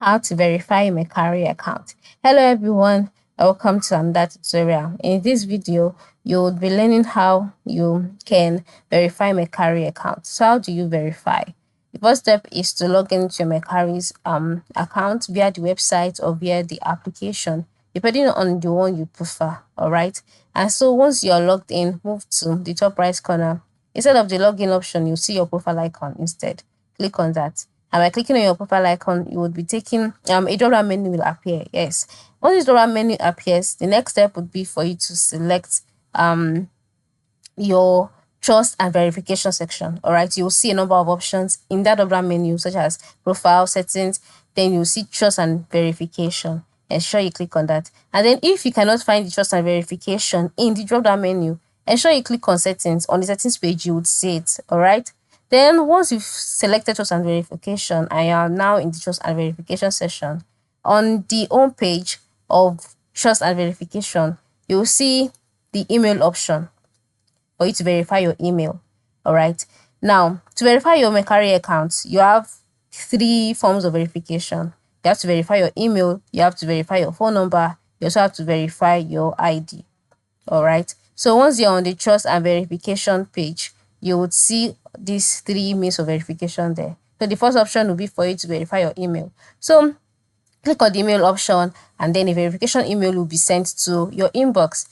How to verify Mercari account. Hello everyone, welcome to another tutorial. In this video, you'll be learning how you can verify Mercari account. So how do you verify? The first step is to log into your Mercari's account via the website or via the application, depending on the one you prefer. All right. And so once you're logged in, move to the top right corner. Instead of the login option, you'll see your profile icon instead. Click on that. And by clicking on your profile icon, you would be taking a drop-down menu will appear. Yes. Once this drop-down menu appears, the next step would be for you to select your trust and verification section. All right, you'll see a number of options in that drop-down menu, such as profile settings. Then you'll see trust and verification. Ensure you click on that. And then if you cannot find the trust and verification in the drop-down menu, ensure you click on settings. On the settings page, you would see it. All right. Then once you've selected trust and verification and you are now in the trust and verification section, on the home page of trust and verification, you'll see the email option for you to verify your email. All right. Now, to verify your Mercari account, you have three forms of verification. You have to verify your email, you have to verify your phone number, you also have to verify your ID. All right. So once you're on the trust and verification page, you would see these three means of verification there. So the first option will be for you to verify your email. So click on the email option and then a verification email will be sent to your inbox.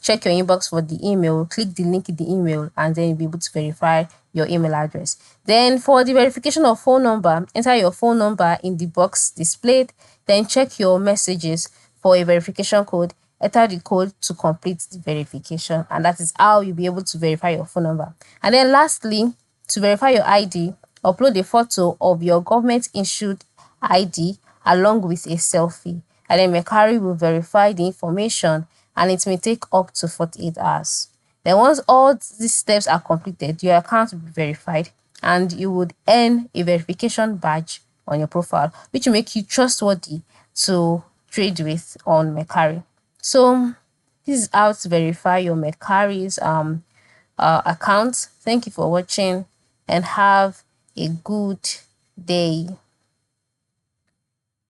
Check your inbox for the email, click the link in the email, and then you'll be able to verify your email address. Then for the verification of phone number, enter your phone number in the box displayed, then check your messages for a verification code. Enter the code to complete the verification, and that is how you'll be able to verify your phone number. And then lastly, to verify your ID, upload a photo of your government issued ID along with a selfie, and then Mercari will verify the information, and it may take up to 48 hours. Then once all these steps are completed, your account will be verified and you would earn a verification badge on your profile, which will make you trustworthy to trade with on Mercari. So this is how to verify your Mercari's account. Thank you for watching and have a good day.